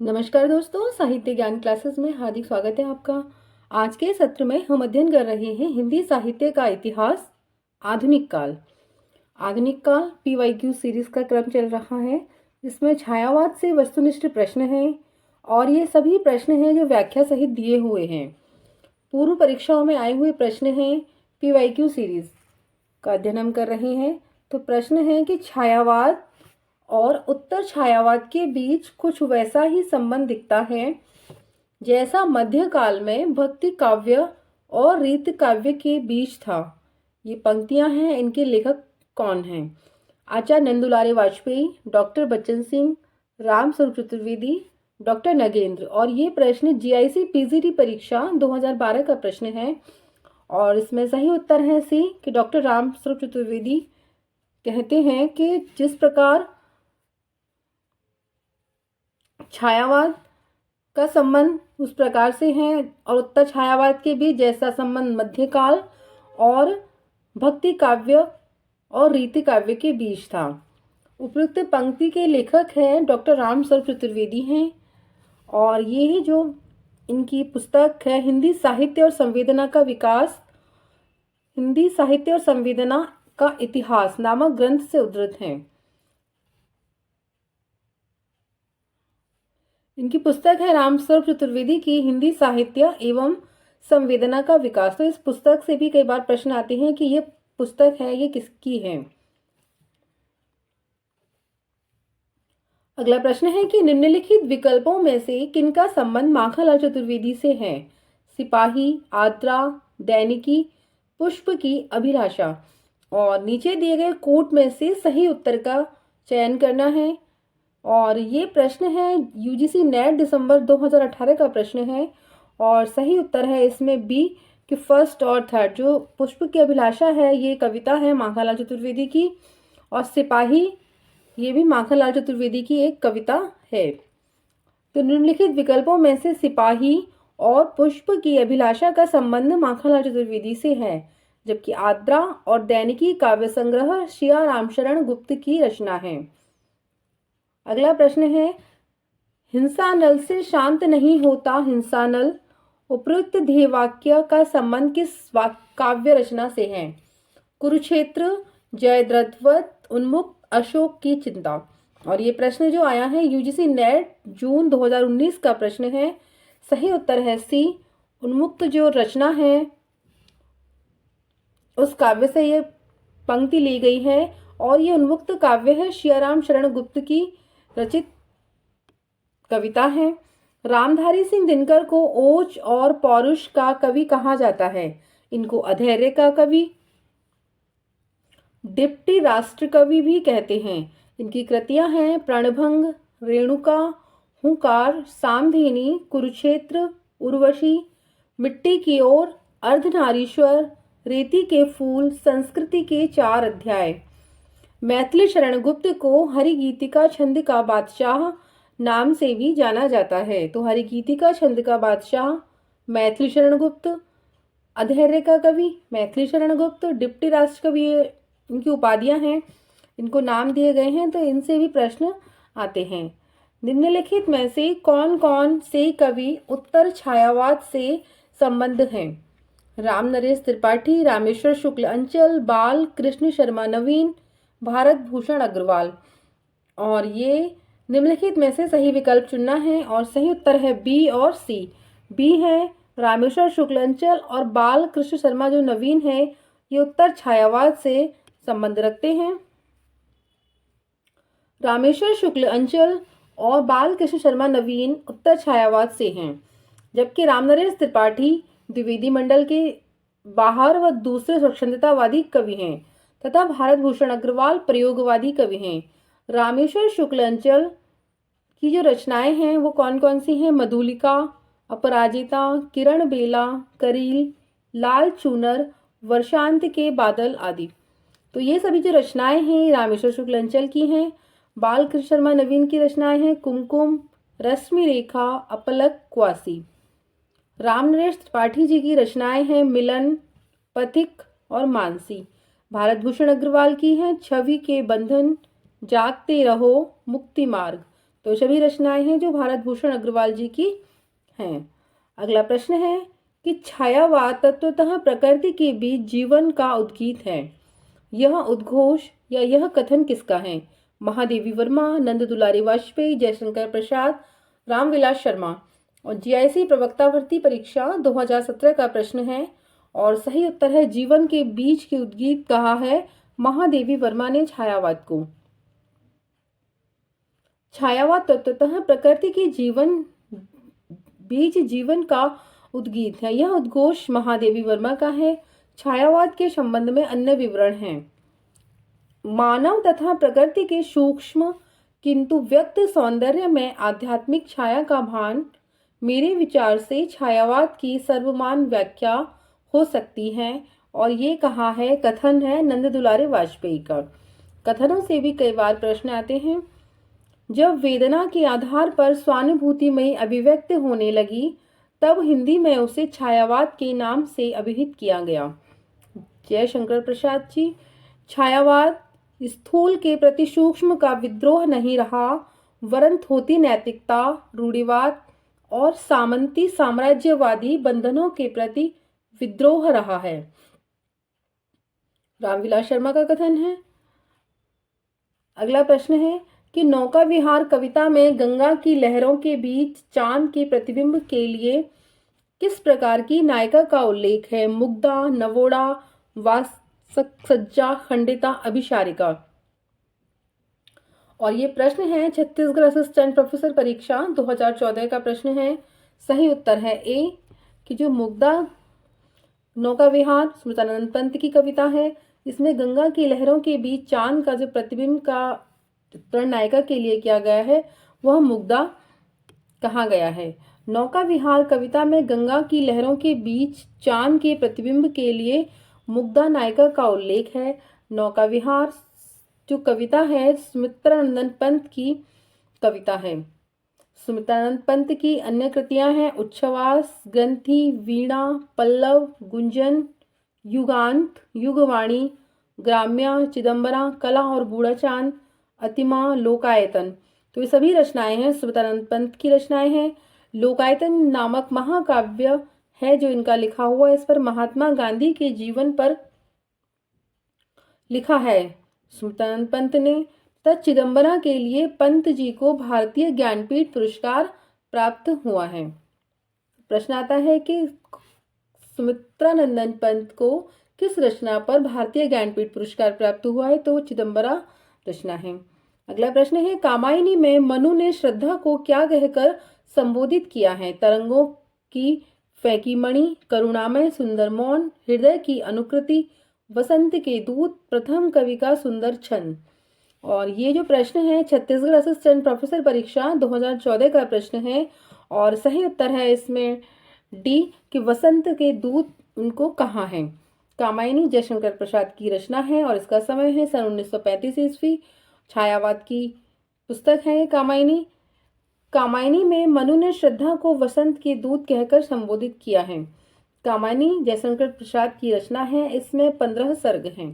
नमस्कार दोस्तों, साहित्य ज्ञान क्लासेस में हार्दिक स्वागत है आपका। आज के सत्र में हम अध्ययन कर रहे हैं हिंदी साहित्य का इतिहास, आधुनिक काल। आधुनिक काल PYQ सीरीज का क्रम चल रहा है, जिसमें छायावाद से वस्तुनिष्ठ प्रश्न हैं और ये सभी प्रश्न हैं जो व्याख्या सहित दिए हुए हैं। पूर्व परीक्षाओं में आए हुए प्रश्न हैं। PYQ सीरीज का अध्ययन हम कर रहे हैं। तो प्रश्न है कि छायावाद और उत्तर छायावाद के बीच कुछ वैसा ही संबंध दिखता है जैसा मध्यकाल में भक्ति काव्य और रीत काव्य के बीच था। ये पंक्तियां हैं, इनके लेखक कौन हैं? आचार्य नंदुलारे वाजपेयी, डॉक्टर बच्चन सिंह, राम स्वरूप चतुर्वेदी, डॉक्टर नगेंद्र। और ये प्रश्न GIC PGT परीक्षा 2012 का प्रश्न है और इसमें सही उत्तर है सी कि डॉक्टर राम स्वरूप चतुर्वेदी कहते हैं कि जिस प्रकार छायावाद का संबंध उस प्रकार से है और उत्तर छायावाद के बीच जैसा संबंध मध्यकाल और भक्ति काव्य और रीति काव्य के बीच था। उपयुक्त पंक्ति के लेखक हैं डॉक्टर राम स्वरूप चतुर्वेदी हैं और ये ही जो इनकी पुस्तक है हिंदी साहित्य और संवेदना का विकास, हिंदी साहित्य और संवेदना का इतिहास नामक ग्रंथ से उद्धृत हैं। इनकी पुस्तक है राम स्वरूप चतुर्वेदी की हिंदी साहित्य एवं संवेदना का विकास। तो इस पुस्तक से भी कई बार प्रश्न आते हैं कि ये पुस्तक है, ये किसकी है। अगला प्रश्न है कि निम्नलिखित विकल्पों में से किनका संबंध माखनलाल चतुर्वेदी से है? सिपाही, आद्रा, दैनिकी, पुष्प की अभिलाषा। और नीचे दिए गए कोट में से सही उत्तर का चयन करना है। और ये प्रश्न है UGC नेट दिसंबर 2018 का प्रश्न है और सही उत्तर है इसमें बी कि फर्स्ट और थर्ड। जो पुष्प की अभिलाषा है ये कविता है माखनलाल चतुर्वेदी की और सिपाही ये भी माखनलाल चतुर्वेदी की एक कविता है। तो निम्नलिखित विकल्पों में से सिपाही और पुष्प की अभिलाषा का संबंध माखनलाल चतुर्वेदी से है, जबकि आद्रा और दैनिकी काव्य संग्रह शिया रामशरण गुप्त की रचना है। अगला प्रश्न है हिंसा नल से शांत नहीं होता हिंसा नल, उपयुक्त ध्येयवाक्य का संबंध किस काव्य रचना से है? कुरुक्षेत्र, जयद्रथवत, उन्मुक्त, अशोक की चिंता। और ये प्रश्न जो आया है UGC नेट जून 2019 का प्रश्न है। सही उत्तर है सी, उन्मुक्त जो रचना है उस काव्य से ये पंक्ति ली गई है और ये उन्मुक्त काव्य है शियाराम शरण गुप्त की रचित कविता है। रामधारी सिंह दिनकर को ओज और पौरुष का कवि कहा जाता है। इनको अधैर्य का कवि, डिप्टी राष्ट्र कवि भी कहते हैं। इनकी कृतियां हैं प्रणभंग, रेणुका, हुंकार, सामधेनी, कुरुक्षेत्र, उर्वशी, मिट्टी की ओर, अर्धनारीश्वर, रेती के फूल, संस्कृति के 4 अध्याय। मैथिली शरण गुप्त को हरिगीतिका छंद का बादशाह नाम से भी जाना जाता है। तो हरिगीतिका छंद का बादशाह मैथिली शरण गुप्त, अधैर्य का कवि मैथिली शरण गुप्त, डिप्टी राष्ट्र कवि इनकी उपाधियां हैं, इनको नाम दिए गए हैं। तो इनसे भी प्रश्न आते हैं। निम्नलिखित में से कौन कौन से कवि उत्तर छायावाद से संबद्ध हैं? राम नरेश त्रिपाठी, रामेश्वर शुक्ल अंचल, बाल कृष्ण शर्मा नवीन, भारत भूषण अग्रवाल। और ये निम्नलिखित में से सही विकल्प चुनना है और सही उत्तर है बी और सी। बी है रामेश्वर शुक्ल अंचल और बाल कृष्ण शर्मा जो नवीन है ये उत्तर छायावाद से संबंध रखते हैं। रामेश्वर शुक्ल अंचल और बाल कृष्ण शर्मा नवीन उत्तर छायावाद से हैं, जबकि रामनरेश त्रिपाठी द्विवेदी मंडल के बाहर व दूसरे स्वच्छंदतावादी कवि हैं तथा भारत भूषण अग्रवाल प्रयोगवादी कवि हैं। रामेश्वर शुक्ल अंचल की जो रचनाएं हैं वो कौन कौन सी हैं? मधुलिका, अपराजिता, किरण बेला, करील, लाल चूनर, वर्षांत के बादल आदि। तो ये सभी जो रचनाएं हैं रामेश्वर शुक्ल अंचल की हैं। बाल कृष्ण शर्मा नवीन की रचनाएं हैं कुमकुम, रश्मि रेखा, अपलक, क्वासी। राम नरेश त्रिपाठी जी की रचनाएं हैं मिलन, पथिक और मानसी। भारत भूषण अग्रवाल की हैं छवि के बंधन, जागते रहो, मुक्ति मार्ग। तो सभी रचनाएं हैं जो भारत भूषण अग्रवाल जी की हैं। अगला प्रश्न है कि छायावाद तत्वतः प्रकृति के बीच जीवन का उद्गीत है। यह उद्घोष या यह कथन किसका है? महादेवी वर्मा, नंद दुलारी वाजपेयी, जयशंकर प्रसाद, रामविलास शर्मा। और जीआईसी प्रवक्ता भर्ती परीक्षा 2017 का प्रश्न है और सही उत्तर है जीवन के बीच के उद्गीत कहा है महादेवी वर्मा ने छायावाद को। छायावाद तत्वतः प्रकृति के बीच जीवन का उद्गीत है। यह उद्घोष महादेवी वर्मा का है। छायावाद के संबंध में अन्य विवरण हैं। मानव तथा प्रकृति के सूक्ष्म किंतु व्यक्त सौंदर्य में आध्यात्मिक छाया का भान मेरे विचार से छायावाद की सर्वमान्य व्याख्या हो सकती है। और ये कहा है, कथन है नंद दुलारे वाजपेयी का। कथनों से भी कई बार प्रश्न आते हैं। जब वेदना के आधार पर स्वानुभूतिमयी अभिव्यक्त होने लगी तब हिंदी में उसे छायावाद के नाम से अभिहित किया गया। जयशंकर प्रसाद जी। छायावाद स्थूल के प्रति सूक्ष्म का विद्रोह नहीं रहा, वरन थोती नैतिकता, रूढ़िवाद और सामंती साम्राज्यवादी बंधनों के प्रति विद्रोह रहा है। रामविलास शर्मा का कथन है। अगला प्रश्न है कि नौका विहार कविता में गंगा की लहरों के बीच चांद के प्रतिबिंब के लिए किस प्रकार की नायिका का उल्लेख है? मुग्धा, नवोड़ा, वाससज्जा, खंडिता, अभिसारिका। और ये प्रश्न है छत्तीसगढ़ असिस्टेंट प्रोफेसर परीक्षा 2014 का प्रश्न है। सही उत्तर है ए कि जो मुग्धा नौका विहार स्मृतानंद पंत की कविता है, इसमें गंगा की लहरों के बीच चांद का जो प्रतिबिंब का चित्रण नायिका के लिए किया गया है वह मुग्धा कहा गया है। नौका विहार कविता में गंगा की लहरों के बीच चांद के प्रतिबिंब के लिए मुग्धा नायिका का उल्लेख है। नौका विहार जो कविता है सुमित्रानंद पंत की कविता है। सुमित्रानंद पंत की अन्य कृतियां हैं उच्छ्वास, ग्रंथि, वीणा, पल्लव, गुंजन, युगांत, युगवाणी, ग्राम्या, चिदंबरा, कला और बूढ़ा चांद, अतिमा, लोकायतन। तो ये सभी रचनाएं हैं सुमित्रानंद पंत की रचनाएं हैं। लोकायतन नामक महाकाव्य है जो इनका लिखा हुआ है। इस पर महात्मा गांधी के जीवन पर लिखा है सुमित्रानंद पंत ने। तथा चिदंबरा के लिए पंत जी को भारतीय ज्ञानपीठ पुरस्कार प्राप्त हुआ है। प्रश्न आता है कि सुमित्रानंद पंत को किस रचना पर भारतीय ज्ञानपीठ पुरस्कार प्राप्त हुआ है? तो चिदंबरा रचना है। अगला प्रश्न है कामायनी में मनु ने श्रद्धा को क्या कहकर संबोधित किया है? तरंगों की फैकी मणि, करुणामय सुंदर मौन, हृदय की अनुकृति, वसंत के दूत, प्रथम कवि का सुंदर छंद। और ये जो प्रश्न है छत्तीसगढ़ असिस्टेंट प्रोफेसर परीक्षा 2014 का प्रश्न है और सही उत्तर है इसमें डी कि वसंत के दूत उनको कहाँ है। कामायनी जयशंकर प्रसाद की रचना है और इसका समय है सन 1935 ईस्वी। छायावाद की पुस्तक है कामायनी। कामायनी में मनु ने श्रद्धा को वसंत के दूत कहकर संबोधित किया है। कामायनी जयशंकर प्रसाद की रचना है। इसमें 15 सर्ग हैं।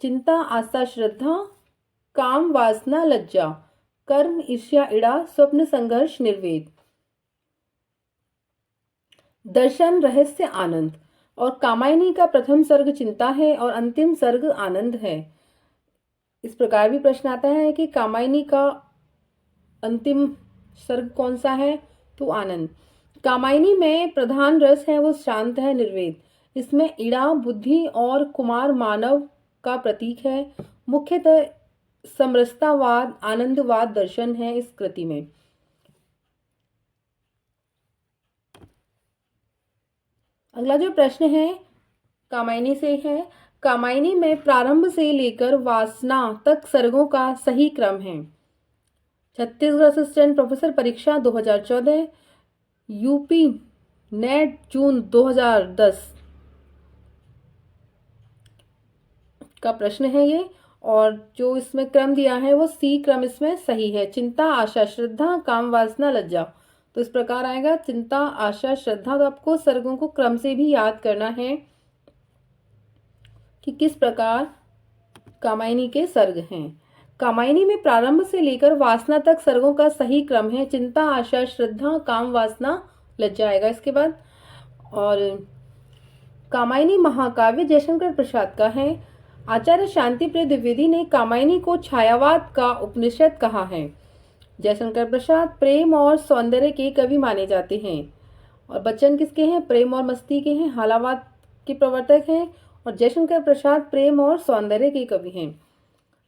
चिंता, आस्था, श्रद्धा, काम, वासना, लज्जा, कर्म, ईर्ष्या, इड़ा, स्वप्न, संघर्ष, निर्वेद, दर्शन, रहस्य, आनंद। और कामायनी का प्रथम सर्ग चिंता है और अंतिम सर्ग आनंद है। इस प्रकार भी प्रश्न आता है कि कामायनी का अंतिम सर्ग कौन सा है? तो आनंद। कामायनी में प्रधान रस है वो शांत है, निर्वेद। इसमें इड़ा बुद्धि और कुमार मानव का प्रतीक है। मुख्यतः समरसतावाद, आनंदवाद दर्शन है इस कृति में। अगला जो प्रश्न है कामायनी से है। कामायनी में प्रारंभ से लेकर वासना तक सर्गों का सही क्रम है। छत्तीसगढ़ असिस्टेंट प्रोफेसर परीक्षा 2014, यूपी नेट जून 2010 का प्रश्न है ये। और जो इसमें क्रम दिया है वो सी क्रम इसमें सही है। चिंता, आशा, श्रद्धा, काम, वासना, लज्जा। तो इस प्रकार आएगा चिंता, आशा, श्रद्धा। तो आपको सर्गों को क्रम से भी याद करना है कि किस प्रकार कामायनी के सर्ग हैं। कामायनी में प्रारंभ से लेकर वासना तक सर्गों का सही क्रम है। चिंता, आशा, श्रद्धा, काम, वासना, लज्जा आएगा इसके बाद। और कामायनी महाकाव्य जयशंकर प्रसाद का है। आचार्य शांति प्रिय द्विवेदी ने कामायनी को छायावाद का उपनिषद कहा है। जयशंकर प्रसाद प्रेम और सौंदर्य के कवि माने जाते हैं। और बच्चन किसके हैं? प्रेम और मस्ती के हैं, हालावाद के प्रवर्तक हैं। और जयशंकर प्रसाद प्रेम और सौंदर्य के कवि हैं।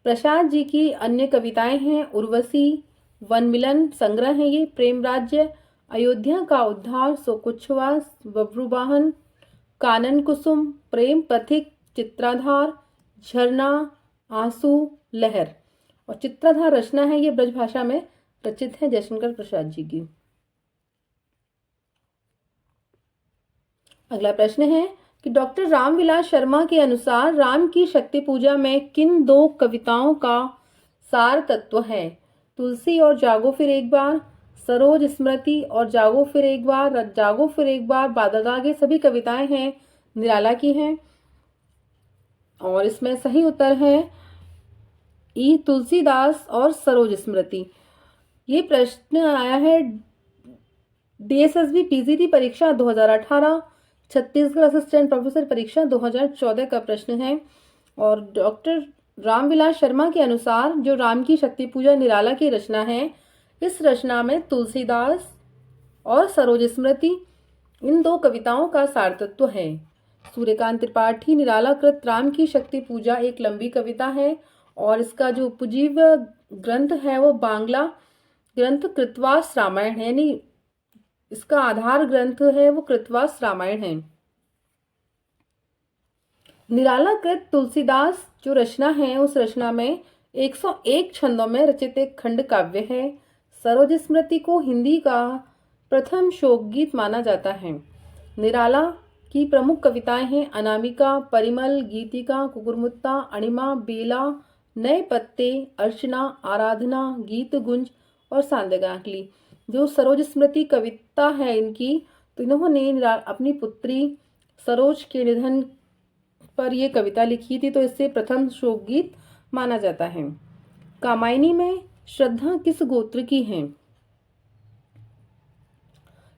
प्रसाद जी की अन्य कविताएं हैं उर्वशी, वन मिलन संग्रह है ये, प्रेम राज्य, अयोध्या का उद्धार, सोकुच्छवास, बब्रुवाहन, कानन कुसुम, प्रेम पथिक, चित्राधार, झरना, आंसू, लहर। और चित्राधार रचना है ये ब्रजभाषा में रचित है जयशंकर प्रसाद जी की। अगला प्रश्न है कि डॉक्टर रामविलास शर्मा के अनुसार राम की शक्ति पूजा में किन दो कविताओं का सार तत्व है? तुलसी और जागो फिर एक बार, सरोज स्मृति और जागो फिर एक बार, जागो फिर एक बार, बादल दागे, सभी कविताएं हैं निराला की हैं। और इसमें सही उत्तर है ई तुलसीदास और सरोज स्मृति। ये प्रश्न आया है डीएसएसबी पीजीटी परीक्षा 2018, छत्तीसगढ़ असिस्टेंट प्रोफेसर परीक्षा 2014 का प्रश्न है। और डॉक्टर रामविलास शर्मा के अनुसार जो राम की शक्ति पूजा निराला की रचना है, इस रचना में तुलसीदास और सरोज स्मृति इन दो कविताओं का सार तत्व है। सूर्यकांत त्रिपाठी निराला कृत राम की शक्ति पूजा एक लंबी कविता है और इसका जो उपजीव ग्रंथ है वो बांग्ला ग्रंथ कृतवास रामायण है, यानी इसका आधार ग्रंथ है वो कृतवास रामायण है। निराला कृत तुलसीदास जो रचना है उस रचना में 101 छंदों में रचित एक खंड काव्य है। सरोज स्मृति को हिंदी का प्रथम शोक गीत माना जाता है। निराला की प्रमुख कविताएं हैं अनामिका, परिमल, गीतिका, कुकुरमुत्ता, अणिमा, बेला, नए पत्ते, अर्चना, आराधना, गीत गुंज और सांदगांकली। जो सरोज स्मृति कविता है इनकी, तो इन्होंने अपनी पुत्री सरोज के निधन पर यह कविता लिखी थी, तो इससे प्रथम शोक गीत माना जाता है। कामायनी में श्रद्धा किस गोत्र की है?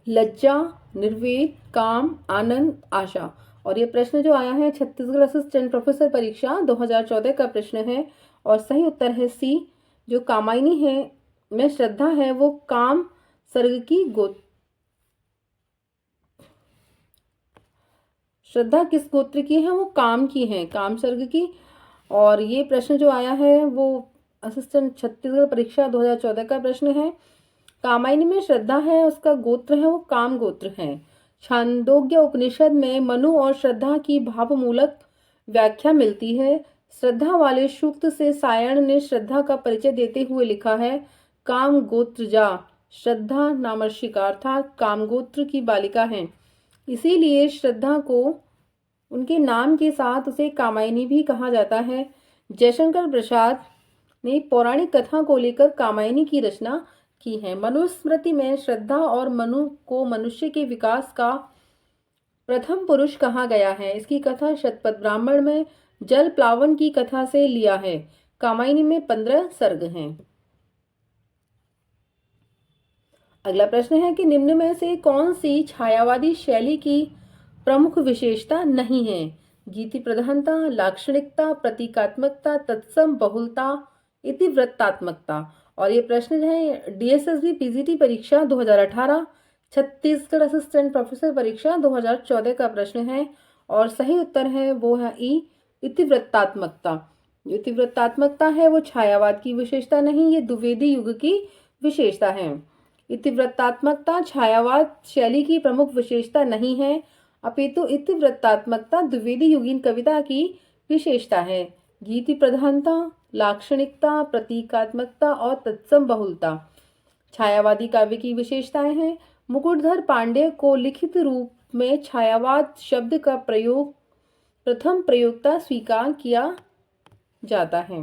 लज्जा, निर्वेद, काम, आनंद, आशा। और ये प्रश्न जो आया है छत्तीसगढ़ असिस्टेंट प्रोफेसर परीक्षा 2014 का प्रश्न है और सही उत्तर है सी। जो कामायनी है में श्रद्धा है वो काम सर्ग की श्रद्धा किस गोत्र की है? वो काम की है, काम सर्ग की। और ये प्रश्न जो आया है वो असिस्टेंट छत्तीसगढ़ परीक्षा 2014 का प्रश्न है। कामायनी में श्रद्धा है उसका गोत्र है वो काम गोत्र है। छांदोग्य उपनिषद में मनु और श्रद्धा की भावमूलक व्याख्या मिलती है। श्रद्धा वाले सूक्त से सायण ने श्रद्धा का परिचय देते हुए लिखा है काम गोत्र जा, श्रद्धा नामर्षिका अर्थात काम गोत्र की बालिका है, इसीलिए श्रद्धा को उनके नाम के साथ उसे कामायनी भी कहा जाता है। जयशंकर प्रसाद ने पौराणिक कथा को लेकर कामायनी की रचना की है। मनुस्मृति में श्रद्धा और मनु को मनुष्य के विकास का प्रथम पुरुष कहा गया है। इसकी कथा शतपथ ब्राह्मण में जल प्लावन की कथा से लिया है। कामायनी में 15 सर्ग हैं। अगला प्रश्न है कि निम्न में से कौन सी छायावादी शैली की प्रमुख विशेषता नहीं है? गीति प्रधानता, लाक्षणिकता, प्रतीकात्मकता, तत्सम बहुलता, इतिवृत्तात्मकता। और ये प्रश्न जो है डीएसएसबी पीजीटी परीक्षा 2018, छत्तीसगढ़ असिस्टेंट प्रोफेसर परीक्षा 2014 का प्रश्न है और सही उत्तर है वो है ई इतिवृत्तात्मकता। जो इतिवृत्तात्मकता है वो छायावाद की विशेषता नहीं, ये द्विवेदी युग की विशेषता है। इतिवृत्तात्मकता छायावाद शैली की प्रमुख विशेषता नहीं है, अपितु इतिवृत्तात्मकता द्विवेदी युगीन कविता की विशेषता है। गीति प्रधानता, लाक्षणिकता, प्रतीकात्मकता और तत्सम बहुलता छायावादी काव्य की विशेषताएं हैं। मुकुटधर पांडे को लिखित रूप में छायावाद शब्द का प्रयोग प्रथम प्रयोक्ता स्वीकार किया जाता है।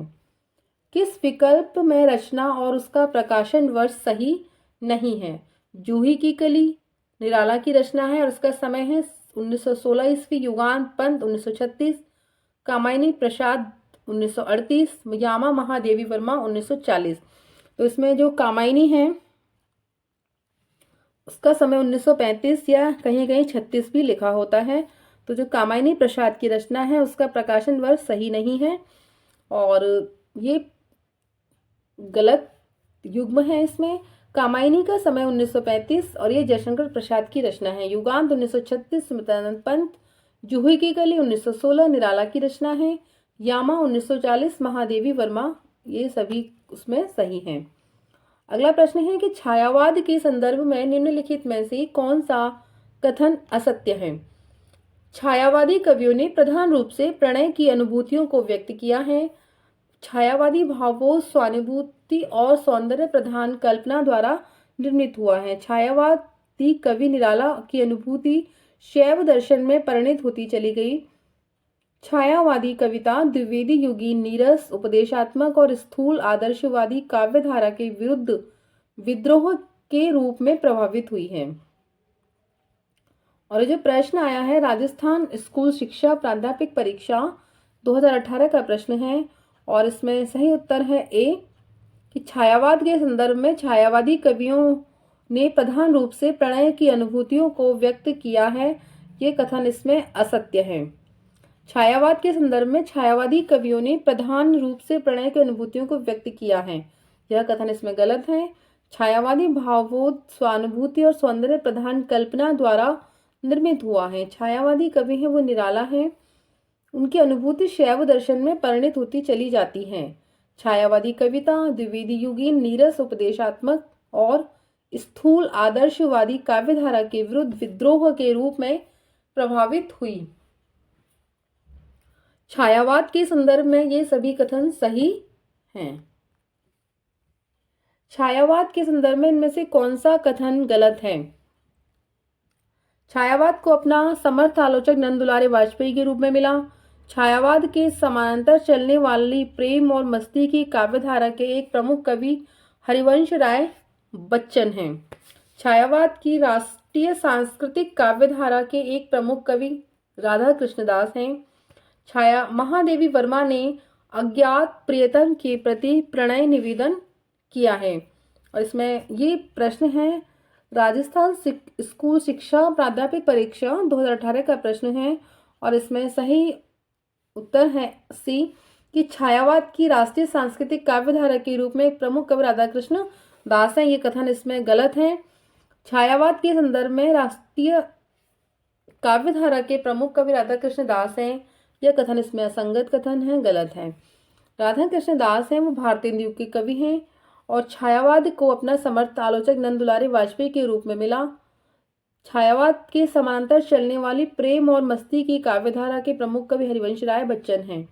किस विकल्प में रचना और उसका प्रकाशन वर्ष सही नहीं है? जूही की कली निराला की रचना है और उसका समय है 1916 ईस्वी, युगान पंत 1936। कामायनी प्रसाद 1938, यामा महादेवी वर्मा 1940। तो इसमें जो कामायनी है उसका समय 1935 या कहीं कहीं 36 भी लिखा होता है। तो जो कामायनी प्रसाद की रचना है उसका प्रकाशन वर्ष सही नहीं है और ये गलत युग्म है। इसमें कामायनी का समय 1935 और ये जयशंकर प्रसाद की रचना है। युगांत 1936 स्मृतानंद पंत। जूही की कली 1916 निराला की रचना है। यामा 1940 महादेवी वर्मा, ये सभी उसमें सही हैं। अगला प्रश्न है कि छायावाद के संदर्भ में निम्नलिखित में से कौन सा कथन असत्य है। छायावादी कवियों ने प्रधान रूप से प्रणय की अनुभूतियों को व्यक्त किया है। छायावादी भावों, स्वानुभूति और सौंदर्य प्रधान कल्पना द्वारा निर्मित हुआ है। छायावादी कवि निराला की अनुभूति शैव दर्शन में परिणित होती चली गई। छायावादी कविता द्विवेदी युगी नीरस, उपदेशात्मक और स्थूल आदर्शवादी काव्यधारा के विरुद्ध विद्रोह के रूप में प्रभावित हुई है। और जो प्रश्न आया है राजस्थान स्कूल शिक्षा प्राध्यापक परीक्षा 2018 का प्रश्न है और इसमें सही उत्तर है ए कि छायावाद के संदर्भ में छायावादी कवियों ने प्रधान रूप से प्रणय की अनुभूतियों को व्यक्त किया है। ये कथन इसमें असत्य है। छायावाद के संदर्भ में छायावादी कवियों ने प्रधान रूप से प्रणय की अनुभूतियों को व्यक्त किया है, यह कथन इसमें गलत है। छायावादी भावों, स्वानुभूति और सौंदर्य प्रधान कल्पना द्वारा निर्मित हुआ है। छायावादी कवि है वो निराला है, उनकी अनुभूति शैव दर्शन में परिणित होती चली जाती है। छायावादी कविता द्विवेदी युगीन, नीरस, उपदेशात्मक और स्थूल आदर्शवादी काव्यधारा के विरुद्ध विद्रोह के रूप में प्रभावित हुई। छायावाद के संदर्भ में ये सभी कथन सही हैं। छायावाद के संदर्भ में इनमें से कौन सा कथन गलत है। छायावाद को अपना समर्थ आलोचक नंद दुलारे वाजपेयी के रूप में मिला। छायावाद के समानांतर चलने वाली प्रेम और मस्ती की काव्यधारा के एक प्रमुख कवि हरिवंश राय बच्चन हैं। छायावाद की राष्ट्रीय सांस्कृतिक काव्यधारा के एक प्रमुख कवि राधा कृष्णदास हैं। छाया महादेवी वर्मा ने अज्ञात प्रियतम के प्रति प्रणय निवेदन किया है। और इसमें ये प्रश्न है राजस्थान स्कूल शिक्षा प्राध्यापक परीक्षा 2018 का प्रश्न है और इसमें सही उत्तर है सी कि छायावाद की राष्ट्रीय सांस्कृतिक काव्यधारा के रूप में एक प्रमुख कवि राधा कृष्ण दास हैं। ये कथन इसमें गलत है। छायावाद के संदर्भ में राष्ट्रीय काव्यधारा के प्रमुख कवि राधा कृष्ण दास हैं, यह कथन इसमें असंगत कथन है, गलत है। राधा कृष्ण दास हैं वो भारतीय युग के कवि हैं और छायावाद को अपना समर्थ आलोचक नंद दुलारे वाजपेयी के रूप में मिला। छायावाद के समानांतर चलने वाली प्रेम और मस्ती की काव्यधारा के प्रमुख कवि हरिवंश राय बच्चन हैं।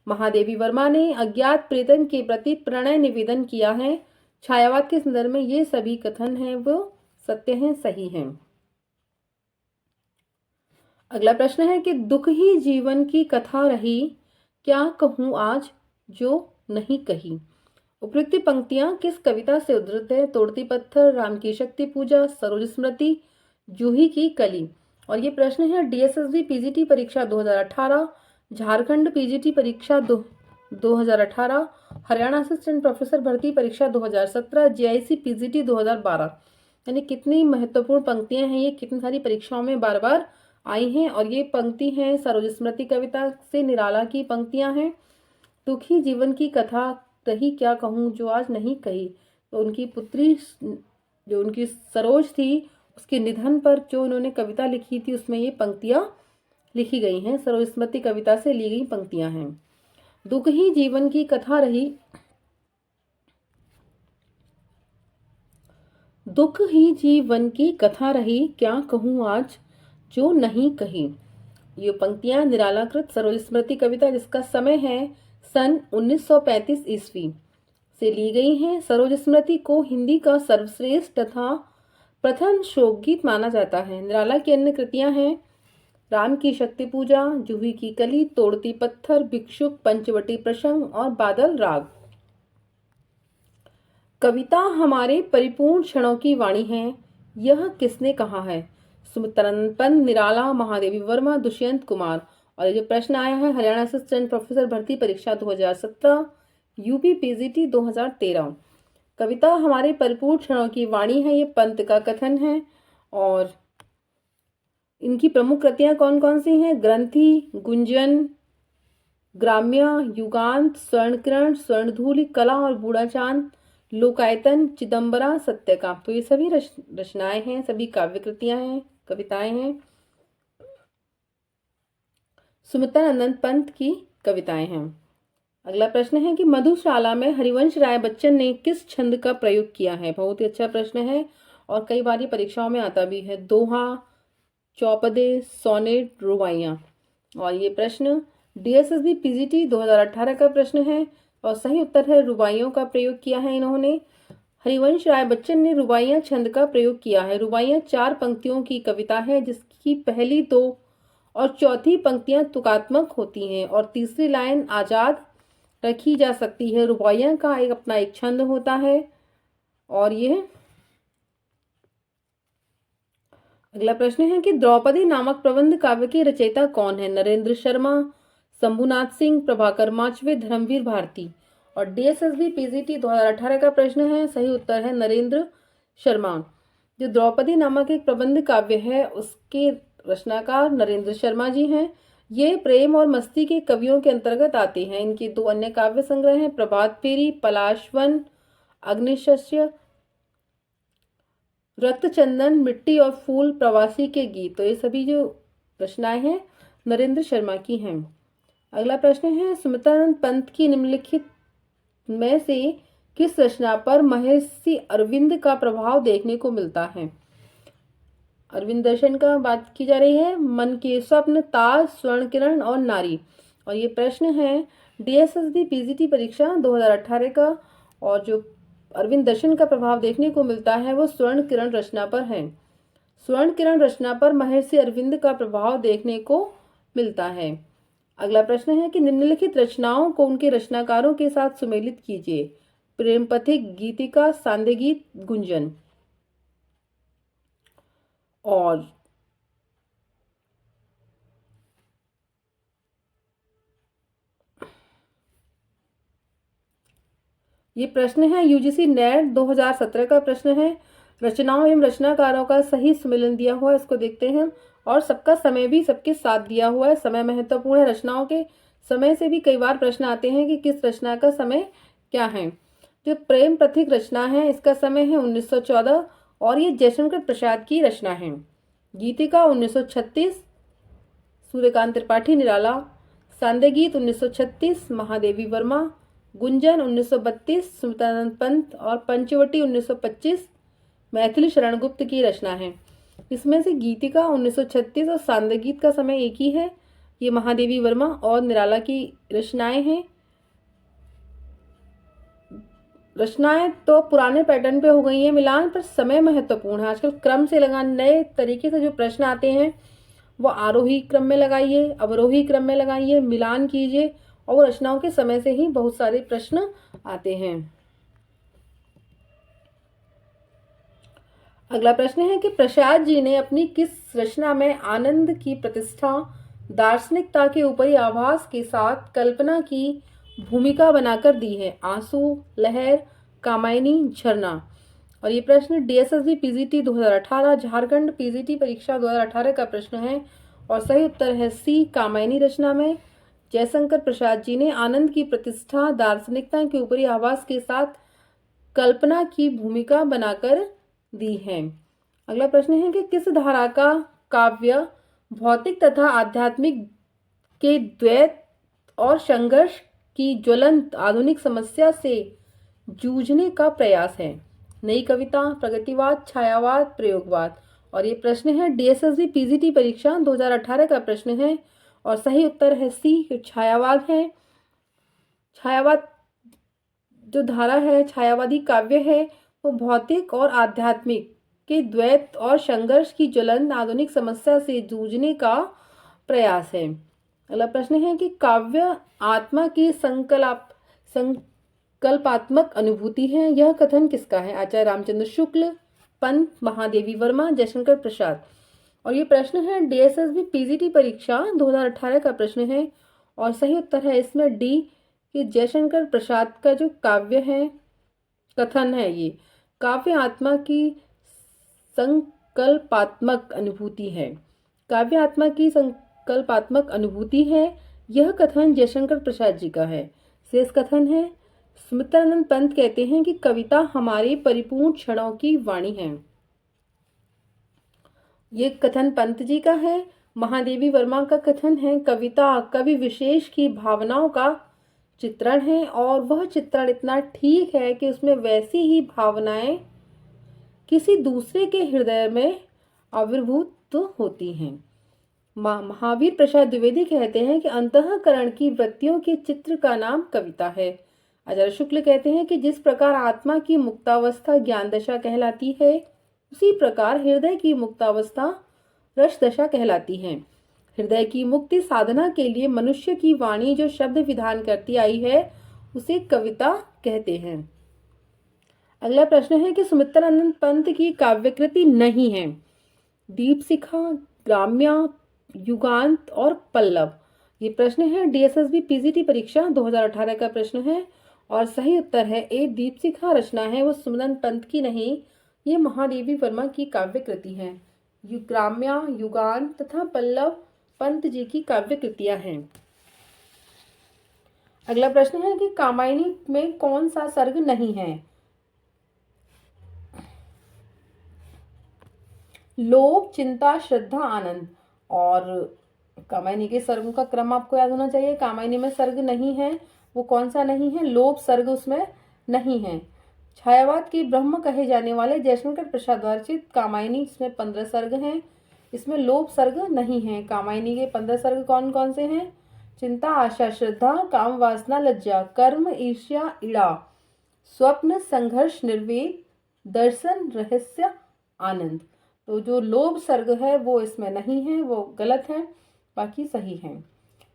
महादेवी वर्मा ने अज्ञात प्रियतम के प्रति प्रणय निवेदन किया है। छायावाद के संदर्भ में ये सभी कथन हैं वो सत्य हैं, सही हैं। अगला प्रश्न है कि दुख ही जीवन की कथा रही, क्या कहूँ आज जो नहीं कही। उपयुक्त पंक्तियां किस कविता से उद्धृत है। तोड़ती पत्थर, राम की शक्ति पूजा, सरोज स्मृति, जूही की कली। और ये प्रश्न है डीएसएसबी पीजीटी परीक्षा 2018, झारखंड पीजीटी परीक्षा 2018, हरियाणा असिस्टेंट प्रोफेसर भर्ती परीक्षा 2017, जीआईसी पीजीटी 2012। यानी कितनी महत्वपूर्ण पंक्तियां हैं ये, कितनी सारी परीक्षाओं में बार बार आई हैं। और ये पंक्ति है सरोज स्मृति कविता से निराला की पंक्तियां हैं। दुखी जीवन की कथा रही, क्या कहूँ जो आज नहीं कही। तो उनकी पुत्री जो उनकी सरोज थी उसके निधन पर जो उन्होंने कविता लिखी थी उसमें ये पंक्तियां लिखी गई हैं, सरोज स्मृति कविता से ली गई पंक्तियां हैं। दुख ही जीवन की कथा रही, दुख ही जीवन की कथा रही, क्या कहूँ आज जो नहीं कही। ये पंक्तियां निरालाकृत सरोज स्मृति कविता जिसका समय है सन 1935 ईस्वी से ली गई हैं। सरोज स्मृति को हिंदी का सर्वश्रेष्ठ तथा प्रथम शोक गीत माना जाता है। निराला की अन्य कृतियां हैं राम की शक्ति पूजा, जूही की कली, तोड़ती पत्थर, भिक्षुक, पंचवटी प्रसंग और बादल राग। कविता हमारे परिपूर्ण क्षणों की वाणी है, यह किसने कहा है। सुमित्रानंद पंत, निराला, महादेवी वर्मा, दुष्यंत कुमार। और ये जो प्रश्न आया है, हरियाणा असिस्टेंट प्रोफेसर भर्ती परीक्षा 2017, यूपी पीजीटी 2013। कविता हमारे परिपूर्ण क्षणों की वाणी है, ये पंत का कथन है। और इनकी प्रमुख कृतियां कौन कौन सी हैं? ग्रंथि, गुंजन, ग्राम्य, युगांत, स्वर्णकिरण, स्वर्णधूलि, कला और बूढ़ा चांद, लोकायतन, चिदंबरा, सत्यका। तो ये सभी रचनाएं हैं, सभी काव्य कृतियां हैं, कविताएं हैं। सुमित्रा नंदन पंत की कविताएं हैं। अगला प्रश्न है कि मधुशाला में हरिवंश राय बच्चन ने किस छंद का प्रयोग किया है? बहुत ही अच्छा प्रश्न है और कई बार ये परीक्षाओं में आता भी है। दोहा, चौपदे, सोनेट, रुबाइयां। और ये प्रश्न डीएसएसबी पीजीटी 2018 का प्रश्न है और सही उत्तर है रुबाइयों का प्रयोग किया है इन्होंने। हरिवंश राय बच्चन ने रुबाइयां छंद का प्रयोग किया है। रुबाइयां 4 पंक्तियों की कविता है जिसकी पहली 2 और चौथी पंक्तियां तुकात्मक होती हैं और तीसरी लाइन आजाद रखी जा सकती है। रुबाइयां का अपना एक छंद होता है। और यह अगला प्रश्न है कि द्रौपदी नामक प्रबंध काव्य के रचयिता कौन है? नरेंद्र शर्मा, शंभुनाथ सिंह, प्रभाकर माचवे, धर्मवीर भारती। और डीएसएसबी पीजीटी 2018 का प्रश्न है, सही उत्तर है नरेंद्र शर्मा। जो द्रौपदी नामक एक प्रबंध काव्य है उसके रचनाकार नरेंद्र शर्मा जी हैं। ये प्रेम और मस्ती के कवियों के अंतर्गत आते हैं। इनके 2 अन्य काव्य संग्रह हैं, प्रभात फेरी, पलाशवन, अग्निशस्त्र, रक्तचंदन, मिट्टी और फूल, प्रवासी के गीत। तो ये सभी जो रचनाएं हैं नरेंद्र शर्मा की हैं। अगला प्रश्न है सुमित्रानंद पंत की निम्नलिखित में से किस रचना पर महर्षि अरविंद का प्रभाव देखने को मिलता है? अरविंद दर्शन का बात की जा रही है। मन के स्वप्न, ताज, स्वर्ण किरण और नारी। और ये प्रश्न है डीएसएसबी पीजीटी परीक्षा 2018 का। और जो अरविंद दर्शन का प्रभाव देखने को मिलता है वो स्वर्ण किरण रचना पर है। स्वर्ण किरण रचना पर महर्षि अरविंद का प्रभाव देखने को मिलता है। अगला प्रश्न है कि निम्नलिखित रचनाओं को उनके रचनाकारों के साथ सुमेलित कीजिए। प्रेम पथिक, गीतिका, सांदे गीत, गुंजन। और ये प्रश्न है यूजीसी नेट 2017 का प्रश्न है। रचनाओं एवं रचनाकारों का सही सुमेलन दिया हुआ है, इसको देखते हैं। और सबका समय भी सबके साथ दिया हुआ है। समय महत्वपूर्ण है। रचनाओं के समय से भी कई बार प्रश्न आते हैं कि किस रचना का समय क्या है। जो प्रेम पथिक रचना है इसका समय है 1914 और ये जयशंकर प्रसाद की रचना है। गीतिका 1936, सूर्यकांत त्रिपाठी निराला। सांदे गीत 1936, महादेवी वर्मा। गुंजन 1932, सुमित्रानंद पंत। और पंचवटी 1925 मैथिली शरण गुप्त की रचना है। इसमें से गीतिका 1936 और सांदे गीत का समय एक ही है। ये महादेवी वर्मा और निराला की रचनाएं हैं। रचनाएं तो पुराने पैटर्न पे हो गई हैं मिलान, पर समय महत्वपूर्ण है। आजकल क्रम से लगाने, नए तरीके से जो प्रश्न आते हैं वो आरोही क्रम में लगाइए, अवरोही क्रम में लगाइए, मिलान कीजिए और वो रचनाओं के समय से ही बहुत सारे प्रश्न आते हैं। अगला प्रश्न है कि प्रसाद जी ने अपनी किस रचना में आनंद की प्रतिष्ठा, दार्शनिकता के ऊपरी आभास के साथ कल्पना की भूमिका बनाकर दी है? आंसू, लहर, कामायनी, झरना। और ये प्रश्न डीएसएसबी पीजीटी 2018 झारखंड पीजीटी परीक्षा 2018 का प्रश्न है और सही उत्तर है सी, कामायनी रचना में जयशंकर प्रसाद जी ने आनंद की प्रतिष्ठा, दार्शनिकता के ऊपरी आभास के साथ कल्पना की भूमिका बनाकर दी है। अगला प्रश्न है कि किस धारा का काव्य भौतिक तथा आध्यात्मिक के द्वैत और संघर्ष की ज्वलंत आधुनिक समस्या से जूझने का प्रयास है? नई कविता, प्रगतिवाद, छायावाद, प्रयोगवाद। और ये प्रश्न है डीएसएसबी पीजीटी परीक्षा 2018 का प्रश्न है और सही उत्तर है सी, छायावाद है। छायावाद जो धारा है, छायावादी काव्य है, वो भौतिक और आध्यात्मिक के द्वैत और संघर्ष की ज्वलंत आधुनिक समस्या से जूझने का प्रयास है। अगला प्रश्न है कि काव्य आत्मा की संकल्पात्मक अनुभूति है, यह कथन किसका है? आचार्य रामचंद्र शुक्ल, पंत, महादेवी वर्मा, जयशंकर प्रसाद। और ये प्रश्न है डीएसएसबी पीजीटी परीक्षा 2018 का प्रश्न है और सही उत्तर है इसमें डी कि जयशंकर प्रसाद का जो काव्य है, कथन है, ये काव्य आत्मा की संकल्पात्मक अनुभूति है। काव्य आत्मा की संकल्पात्मक अनुभूति है। यह कथन जयशंकर प्रसाद जी का है। शेष कथन है सुमित्रानंद पंत कहते हैं कि कविता हमारे परिपूर्ण क्षणों की वाणी है। ये कथन पंत जी का है। महादेवी वर्मा का कथन है कविता कवि विशेष की भावनाओं का चित्रण है और वह चित्रण इतना ठीक है कि उसमें वैसी ही भावनाएं किसी दूसरे के हृदय में आविर्भूत होती हैं। महावीर प्रसाद द्विवेदी कहते हैं कि अंतःकरण की वृत्तियों के चित्र का नाम कविता है। आचार्य शुक्ल कहते हैं कि जिस प्रकार आत्मा की मुक्तावस्था ज्ञान दशा कहलाती है, उसी प्रकार हृदय की मुक्तावस्था रस दशा कहलाती है। हृदय की मुक्ति साधना के लिए मनुष्य की वाणी जो शब्द विधान करती आई है, उसे कविता कहते हैं। अगला प्रश्न है कि सुमित्रानंद पंत की काव्यकृति नहीं है। दीपशिखा, ग्राम्या, युगांत और पल्लव। ये प्रश्न है डीएसएसबी पीजीटी परीक्षा 2018 का प्रश्न है और सही उत्तर है ए। दीपशिखा रचना है वो सुमित्रानंद पंत की नहीं, ये महादेवी वर्मा की काव्यकृति है। ग्राम्या, युगांत तथा पल्लव पंत जी की काव्य कृतियां हैं। अगला प्रश्न है कि कामायनी में कौन सा सर्ग नहीं है। लोभ, चिंता, श्रद्धा, आनंद। और कामायनी के सर्गों का क्रम आपको याद होना चाहिए। कामायनी में सर्ग नहीं है, वो कौन सा नहीं है? लोभ सर्ग उसमें नहीं है। छायावाद के ब्रह्म कहे जाने वाले जयशंकर प्रसाद द्वारा रचित कामायनी, इसमें 15 सर्ग हैं, इसमें लोभ सर्ग नहीं है। कामायनी के 15 सर्ग कौन कौन से हैं? चिंता, आशा, श्रद्धा, काम, वासना, लज्जा, कर्म, ईर्ष्या, ईड़ा, स्वप्न, संघर्ष, निर्वेद, दर्शन, रहस्य, आनंद। तो जो लोभ सर्ग है वो इसमें नहीं है, वो गलत है, बाकी सही है।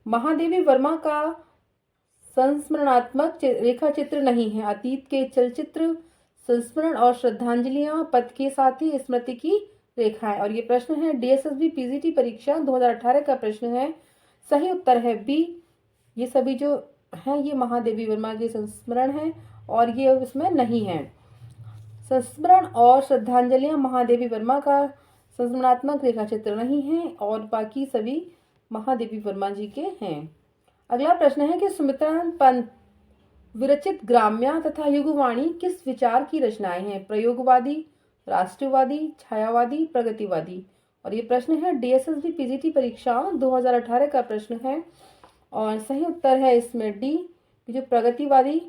महादेवी वर्मा का संस्मरणात्मक रेखा चित्र नहीं है। अतीत के चलचित्र, संस्मरण और श्रद्धांजलियां, पद के साथ ही स्मृति की रेखाएं। और ये प्रश्न है डीएसएसबी पीजीटी परीक्षा 2018 का प्रश्न है। सही उत्तर है बी। ये सभी जो हैं ये महादेवी वर्मा के संस्मरण हैं और ये इसमें नहीं है। संस्मरण और श्रद्धांजलियां महादेवी वर्मा का संस्मरणात्मक रेखा चित्र नहीं है और बाकी सभी महादेवी वर्मा जी के हैं। अगला प्रश्न है कि सुमित्रानंद पंत विरचित ग्राम्या तथा युगवाणी किस विचार की रचनाएं हैं? प्रयोगवादी, राष्ट्रवादी, छायावादी, प्रगतिवादी। और ये प्रश्न है डीएसएसबी पीजीटी परीक्षा 2018 का प्रश्न है और सही उत्तर है इसमें डी। जो प्रगतिवादी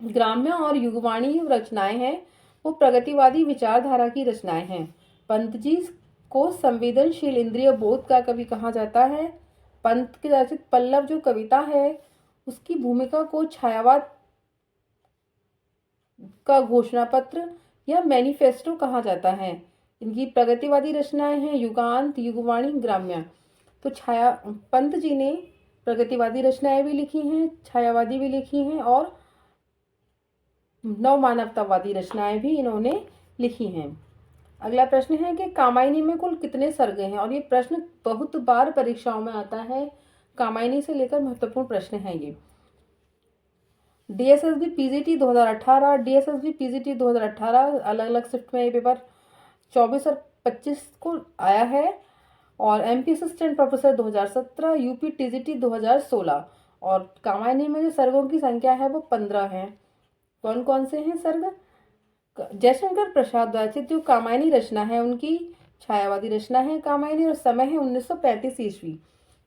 ग्राम्य और युगवाणी रचनाएं हैं वो प्रगतिवादी विचारधारा की रचनाएं हैं। पंत जी को संवेदनशील इंद्रिय बोध का कवि कहा जाता है। पंत के रचित पल्लव जो कविता है उसकी भूमिका को छायावाद का घोषणा पत्र या मैनिफेस्टो कहा जाता है। इनकी प्रगतिवादी रचनाएं हैं युगांत, युगवाणी, ग्राम्य। तो पंत जी ने प्रगतिवादी रचनाएं भी लिखी हैं, छायावादी भी लिखी हैं और नव मानवतावादी रचनाएं भी इन्होंने लिखी हैं। अगला प्रश्न है कि कामायनी में कुल कितने सर्ग हैं? और ये प्रश्न बहुत बार परीक्षाओं में आता है। कामायनी से लेकर महत्वपूर्ण प्रश्न है ये। डीएसएसबी पीजीटी 2018, डीएसएसबी पीजीटी 2018 अलग अलग शिफ्ट में ये पेपर 24 और 25 को आया है और MP assistant professor 2017, UP TGT 2016। और कामायनी में जो सर्गों की संख्या है वो 15 है। कौन कौन से हैं सर्ग? जयशंकर प्रसाद द्वारा जो कामायनी रचना है उनकी छायावादी रचना है कामायनी और समय है 1935 ईस्वी।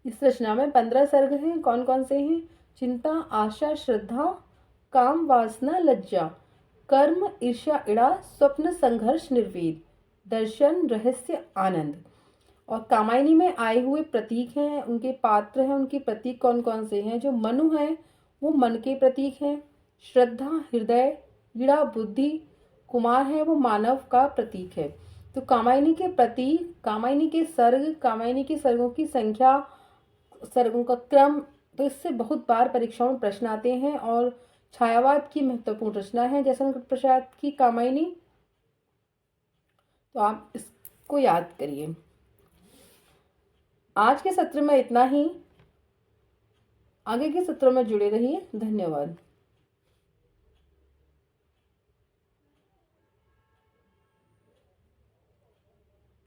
इस रचना में 15 सर्ग हैं। कौन कौन से हैं? चिंता, आशा, श्रद्धा, काम, वासना, लज्जा, कर्म, ईर्ष्या, ईड़ा, स्वप्न, संघर्ष, निर्वेद, दर्शन, रहस्य, आनंद। और कामायनी में आए हुए प्रतीक हैं, उनके पात्र हैं, उनके प्रतीक कौन कौन से हैं? जो मनु है वो मन के प्रतीक हैं, श्रद्धा हृदय, ईड़ा बुद्धि, कुमार है वो मानव का प्रतीक है। तो कामायनी के प्रतीक, कामायनी के सर्ग, कामायनी के सर्गों की संख्या, सर्गों का क्रम, तो इससे बहुत बार परीक्षाओं में प्रश्न आते हैं। और छायावाद की महत्वपूर्ण रचना है जयशंकर प्रसाद की कामायनी। तो आप इस को याद करिए। आज के सत्र में इतना ही। आगे के सत्रों में जुड़े रहिए। धन्यवाद।